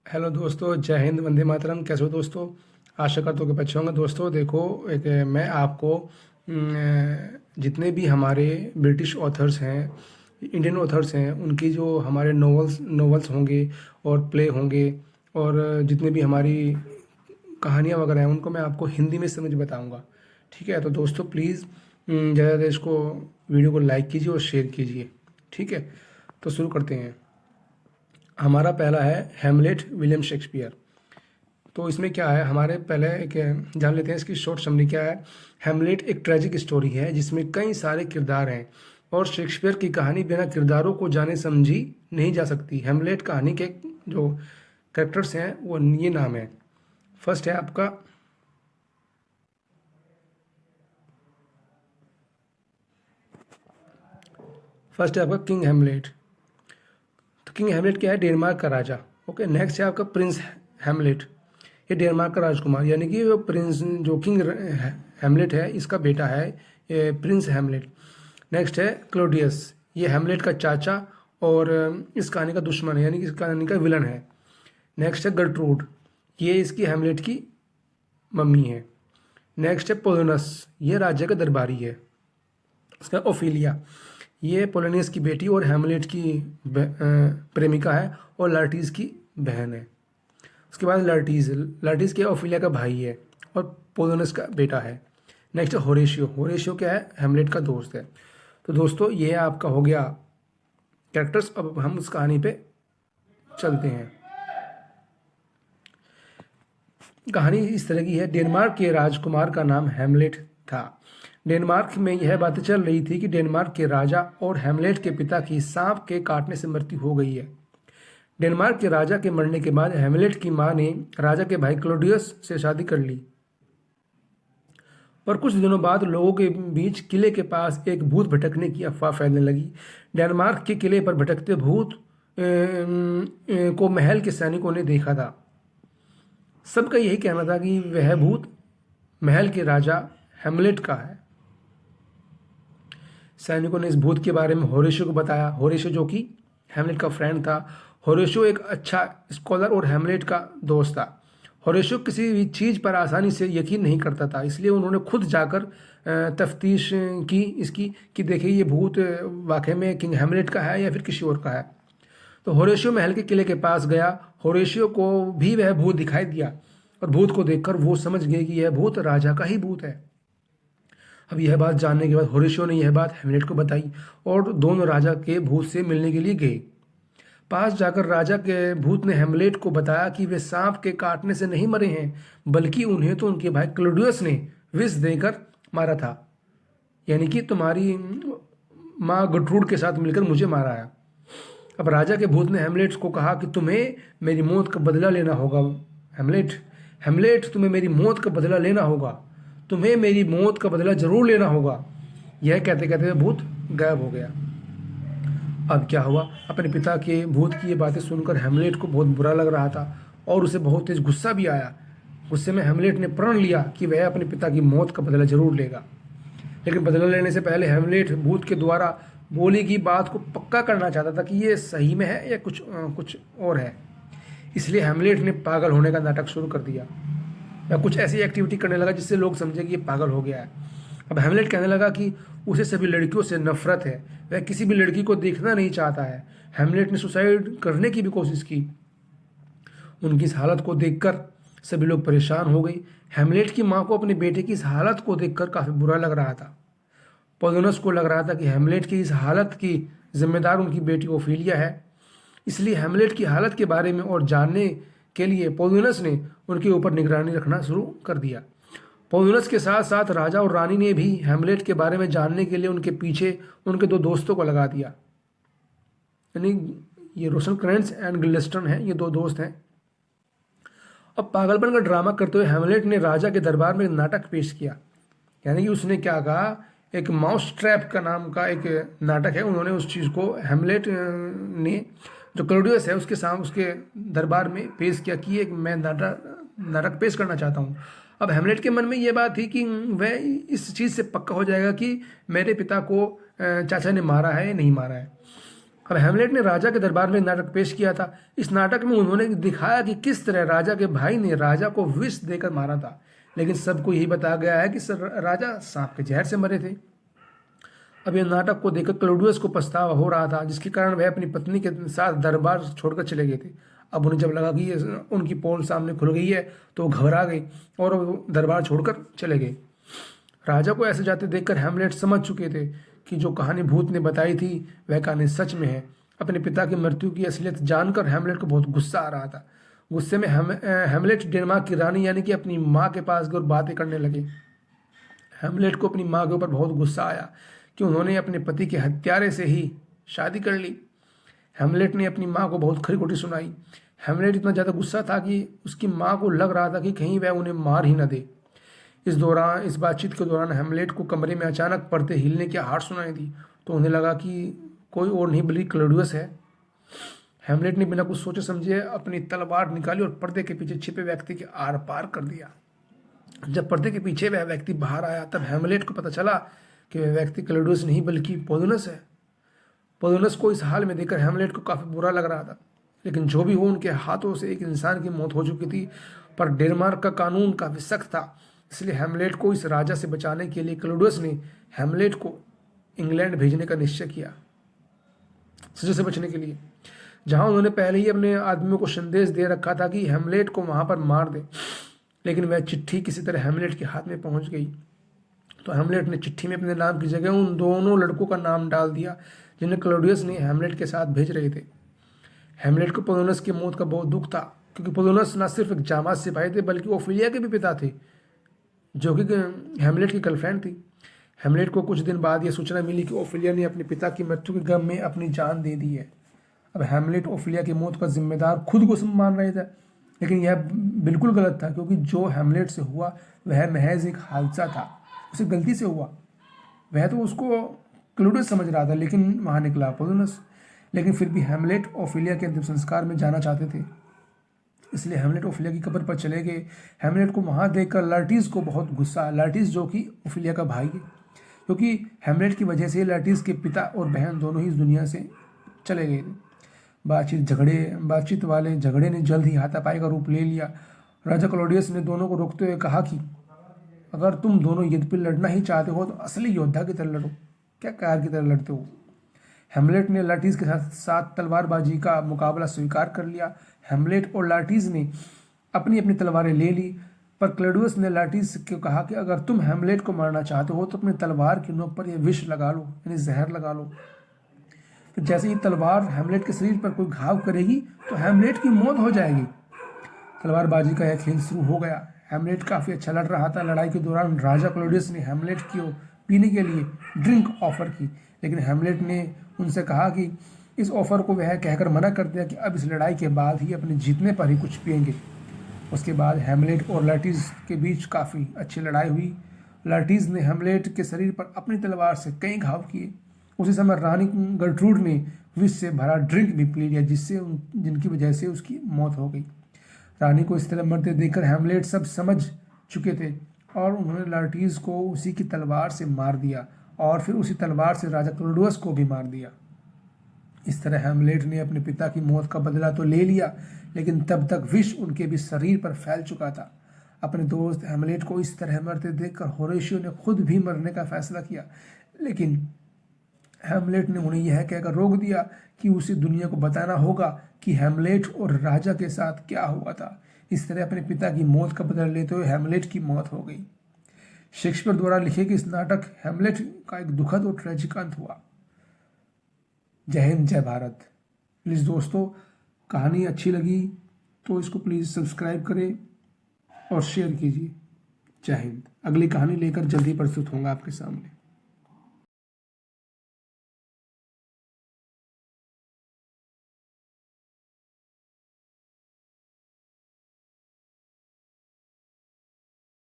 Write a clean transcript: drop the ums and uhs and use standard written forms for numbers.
Hello दोस्तों, जय हिंद, वंदे मातरम। कैसे हो दोस्तों? आशा करता हूँ कि अच्छे होंगे। दोस्तों देखो, एक मैं आपको जितने भी हमारे ब्रिटिश ऑथर्स हैं, इंडियन ऑथर्स हैं, उनकी जो हमारे नॉवेल्स नॉवेल्स होंगे और प्ले होंगे और जितने भी हमारी कहानियाँ वगैरह हैं, उनको मैं आपको हिंदी में समझ बताऊँगा। ठीक है? तो दोस्तों प्लीज़ ज़्यादा ज़्यादा इसको वीडियो को लाइक कीजिए और शेयर कीजिए। ठीक है? तो शुरू करते हैं। हमारा पहला है हैमलेट, विलियम शेक्सपियर। तो इसमें क्या है, हमारे पहले एक जान लेते हैं इसकी शॉर्ट समरी क्या है। हैमलेट एक ट्रेजिक स्टोरी है जिसमें कई सारे किरदार हैं और शेक्सपियर की कहानी बिना किरदारों को जाने समझी नहीं जा सकती। हैमलेट कहानी के जो कैरेक्टर्स हैं वो ये नाम है। फर्स्ट है आपका किंग हैमलेट। तो किंग हैमलेट क्या है? डेनमार्क का राजा। ओके, नेक्स्ट है आपका प्रिंस हैमलेट। ये डेनमार्क का राजकुमार, यानी कि जो प्रिंस जो किंग हैमलेट है इसका बेटा है ये प्रिंस हैमलेट। नेक्स्ट है क्लोडियस, ये हैमलेट का चाचा और इस कहानी का दुश्मन है, यानी कि इस कहानी का विलन है। नेक्स्ट है गर्ट्रूड, ये इसकी हैमलेट की मम्मी है। नेक्स्ट है पोलोनस, ये राज्य का दरबारी है। इसका ओफिलिया, ये पोलोनियस की बेटी और हैमलेट की प्रेमिका है और लार्टीज की बहन है। उसके बाद लार्टीज, लार्टीज क्या, ओफिलिया का भाई है और पोलोनस का बेटा है। नेक्स्ट है होरेशियो, होरेशियो क्या है? हैमलेट का दोस्त है। तो दोस्तों ये आपका हो गया कैरेक्टर्स। अब हम उस कहानी पे चलते हैं। कहानी इस तरह की है। डेनमार्क के राजकुमार का नाम हैमलेट था। डेनमार्क में यह बात चल रही थी कि डेनमार्क के राजा और हैमलेट के पिता की सांप के काटने से मृत्यु हो गई है। डेनमार्क के राजा के मरने के बाद हैमलेट की मां ने राजा के भाई क्लोडियस से शादी कर ली। पर कुछ दिनों बाद लोगों के बीच किले के पास एक भूत भटकने की अफवाह फैलने लगी। डेनमार्क के किले पर भटकते भूत को महल के सैनिकों ने देखा था। सबका यही कहना था कि वह भूत महल के राजा हैमलेट का है। सैनिकों ने इस भूत के बारे में होरेशियो को बताया। होरेशियो जो कि हैमलेट का फ्रेंड था। होरेशियो एक अच्छा स्कॉलर और हैमलेट का दोस्त था। होरेशियो किसी भी चीज़ पर आसानी से यकीन नहीं करता था, इसलिए उन्होंने खुद जाकर तफ्तीश की इसकी कि देखिए ये भूत वाकई में किंग हैमलेट का है या फिर किसी और का है। तो होरेशियो महल के किले के पास गया। होरेशियो को भी वह भूत दिखाई दिया और भूत को देखकर वो समझ गए कि यह भूत राजा का ही भूत है। अब यह बात जानने के बाद होरेशियो ने यह बात हैमलेट को बताई और दोनों राजा के भूत से मिलने के लिए गए। पास जाकर राजा के भूत ने हैमलेट को बताया कि वे सांप के काटने से नहीं मरे हैं, बल्कि उन्हें तो उनके भाई क्लोडियस ने विष देकर मारा था, यानी कि तुम्हारी माँ गट्रूड के साथ मिलकर मुझे मारा है। अब राजा के भूत ने हैमलेट को कहा कि तुम्हें मेरी मौत का बदला लेना होगा। हैमलेट हैमलेट तुम्हें मेरी मौत का बदला लेना होगा, तुम्हें मेरी मौत का बदला जरूर लेना होगा। यह कहते कहते भूत गायब हो गया। अब क्या हुआ, अपने पिता के भूत की ये बातें सुनकर हैमलेट को बहुत बुरा लग रहा था और उसे बहुत तेज गुस्सा भी आया। गुस्से में हैमलेट ने प्रण लिया कि वह अपने पिता की मौत का बदला जरूर लेगा। लेकिन बदला लेने से पहले हैमलेट भूत के द्वारा बोली की बात को पक्का करना चाहता था कि ये सही में है या कुछ और है। इसलिए हैमलेट ने पागल होने का नाटक शुरू कर दिया या कुछ ऐसी एक्टिविटी करने लगा जिससे लोग समझे कि ये पागल हो गया है। अब हैमलेट कहने लगा कि उसे सभी लड़कियों से नफरत है, वह किसी भी लड़की को देखना नहीं चाहता है। हैमलेट ने सुसाइड करने की भी कोशिश की। उनकी इस हालत को देखकर सभी लोग परेशान हो गए। हैमलेट की माँ को अपने बेटे की इस हालत को देखकर काफी बुरा लग रहा था। पोलोनस को लग रहा था कि हैमलेट की इस हालत की जिम्मेदार उनकी बेटी ओफिलिया है। इसलिए हैमलेट की हालत के बारे में और जानने के लिए पोलोनस ने उनके ऊपर निगरानी रखना शुरू कर दिया। पोलोनस के साथ साथ राजा और रानी ने भी हैमलेट के बारे में जानने के लिए उनके पीछे उनके दो दोस्तों को लगा दिया, यानी ये रोसेनक्रेंट्ज एंड गिल्डेस्टर्न हैं, ये दो दोस्त हैं। अब पागलपन का ड्रामा करते हुए हैमलेट ने राजा के दरबार में एक नाटक पेश किया, यानी कि उसने क्या कहा, एक माउस ट्रैप का नाम का एक नाटक है। उन्होंने उस चीज़ को हैमलेट ने जो क्लोडियस है उसके सामने उसके दरबार में पेश किया कि एक मैं नाटक पेश करना चाहता हूँ। अब हैमलेट के मन में ये बात थी कि वह इस चीज़ से पक्का हो जाएगा कि मेरे पिता को चाचा ने मारा है या नहीं मारा है। अब हेमलेट ने राजा के दरबार में नाटक पेश किया था। इस नाटक में उन्होंने दिखाया कि किस तरह राजा के भाई ने राजा को विष देकर मारा था, लेकिन सबको यही बताया गया है कि राजा सांप के जहर से मरे थे। अब यह नाटक को देखकर क्लॉडियस को पछतावा हो रहा था, जिसके कारण वह अपनी पत्नी के साथ दरबार छोड़कर चले गए थे। अब उन्हें जब लगा कि उनकी पोल सामने खुल गई है तो वो घबरा गई और वो दरबार छोड़कर चले गए। राजा को ऐसे जाते देखकर हेमलेट समझ चुके थे कि जो कहानी भूत ने बताई थी वह कहानी सच में है। अपने पिता की मृत्यु की असलियत जानकर हेमलेट को बहुत गुस्सा आ रहा था। गुस्से में हेमलेट डेनमार्क की रानी यानी कि अपनी माँ के पास गए और बातें करने लगे। हेमलेट को अपनी माँ के ऊपर बहुत गुस्सा आया कि उन्होंने अपने पति के हत्यारे से ही शादी कर ली। हेमलेट ने अपनी माँ को बहुत खरी खोटी सुनाई। हेमलेट इतना ज़्यादा गुस्सा था कि उसकी माँ को लग रहा था कि कहीं वह उन्हें मार ही न दे। इस बातचीत के दौरान हेमलेट को कमरे में अचानक पर्दे हिलने की आवाज़ सुनाई दी, तो उन्हें लगा कि कोई और नहीं बल्कि क्लॉडियस है। हेमलेट ने बिना कुछ सोचे समझे अपनी तलवार निकाली और पर्दे के पीछे छिपे व्यक्ति के आर पार कर दिया। जब पर्दे के पीछे वह व्यक्ति बाहर आया तब हेमलेट को पता चला कि वह व्यक्ति क्लॉडियस नहीं बल्कि पोलुनस है। पोलुनस को इस हाल में देखकर हेमलेट को काफ़ी बुरा लग रहा था, लेकिन जो भी हो उनके हाथों से एक इंसान की मौत हो चुकी थी। पर डेनमार्क का कानून काफ़ी सख्त था, इसलिए हेमलेट को इस राजा से बचाने के लिए क्लॉडियस ने हेमलेट को इंग्लैंड भेजने का निश्चय किया, सजा से बचने के लिए, जहां उन्होंने पहले ही अपने आदमियों को संदेश दे रखा था कि हेमलेट को वहां पर मार दे। लेकिन वह चिट्ठी किसी तरह हेमलेट के हाथ में पहुंच गई, तो हेमलेट ने चिट्ठी में अपने नाम की जगह उन दोनों लड़कों का नाम डाल दिया जिन्हें क्लॉडियस ने हेमलेट के साथ भेज रहे थे। हेमलेट को पोलुनस की मौत का बहुत दुख था, क्योंकि पोलुनस न सिर्फ एक जांबाज सिपाही थे बल्कि ओफिलिया के भी पिता थे, जो कि हेमलेट की गर्लफ्रेंड थी। हेमलेट को कुछ दिन बाद यह सूचना मिली कि ओफिलिया ने अपने पिता की मृत्यु के गम में अपनी जान दे दी है। अब हेमलेट ओफिलिया की मौत का जिम्मेदार खुद को मान रहे थे, लेकिन यह बिल्कुल गलत था, क्योंकि जो हेमलेट से हुआ वह महज एक हादसा था, उसे गलती से हुआ। वह तो उसको क्लॉडियस समझ रहा था, लेकिन वहाँ निकला पोलुनस। लेकिन फिर भी हेमलेट ओफिलिया के अंतिम संस्कार में जाना चाहते थे, इसलिए हेमलेट ओफिलिया की कब्र पर चले गए। हेमलेट को वहाँ देखकर लार्टिस को बहुत गुस्सा, लार्टिस जो कि ओफिलिया का भाई है, क्योंकि हेमलेट की वजह से लार्टिस के पिता और बहन दोनों ही इस दुनिया से चले गए थे। बातचीत वाले झगड़े ने जल्द ही हाथापाई का रूप ले लिया। राजा क्लॉडियस ने दोनों को रोकते हुए कहा कि अगर तुम दोनों युद्ध पर लड़ना ही चाहते हो तो असली योद्धा की तरह लड़ो, क्या कार की तरह लड़ते हो। हेमलेट ने लार्टिस के साथ तलवारबाजी का मुकाबला स्वीकार कर लिया। हेमलेट और लार्टिस ने अपनी अपनी तलवारें ले ली, पर क्लॉडियस ने लार्टिस को कहा कि अगर तुम हेमलेट को मारना चाहते हो तो अपनी तलवार की नोक पर यह विष लगा लो, यानी जहर लगा लो। फिर जैसे ही तलवार हेमलेट के शरीर पर कोई घाव करेगी तो हेमलेट की मौत हो जाएगी। तलवारबाजी का यह खेल शुरू हो गया। हेमलेट काफ़ी अच्छा लड़ रहा था। लड़ाई के दौरान राजा क्लॉडियस ने हेमलेट को पीने के लिए ड्रिंक ऑफर की, लेकिन हेमलेट ने उनसे कहा कि इस ऑफर को वह कहकर मना कर दिया कि अब इस लड़ाई के बाद ही अपने जीतने पर ही कुछ पिएंगे। उसके बाद हेमलेट और लार्टिस के बीच काफ़ी अच्छी लड़ाई हुई। लार्टिस ने हेमलेट के शरीर पर अपनी तलवार से कई घाव किए। उसी समय रानी गर्ट्रूड ने विष से भरा ड्रिंक भी पी लिया, जिनकी वजह से उसकी मौत हो गई। रानी को इस तरह मरते देखकर हेमलेट सब समझ चुके थे और उन्होंने लार्टिस को उसी की तलवार से मार दिया और फिर उसी तलवार से राजा क्लॉडियस को भी मार दिया। इस तरह हेमलेट ने अपने पिता की मौत का बदला तो ले लिया, लेकिन तब तक विष उनके भी शरीर पर फैल चुका था। अपने दोस्त हेमलेट को इस तरह मरते देखकर होरेशियो ने खुद भी मरने का फैसला किया, लेकिन हेमलेट ने उन्हें यह कहकर रोक दिया कि उसे दुनिया को बताना होगा कि हेमलेट और राजा के साथ क्या हुआ था। इस तरह अपने पिता की मौत का बदला लेते हुए हेमलेट की मौत हो गई। शेक्सपियर द्वारा लिखे गए इस नाटक हेमलेट का एक दुखद और ट्रेजिक अंत हुआ। जय हिंद, जय भारत। प्लीज़ दोस्तों, कहानी अच्छी लगी तो इसको प्लीज़ सब्सक्राइब करें और शेयर कीजिए। जय हिंद। अगली कहानी लेकर जल्दी प्रस्तुत होंगे आपके सामने।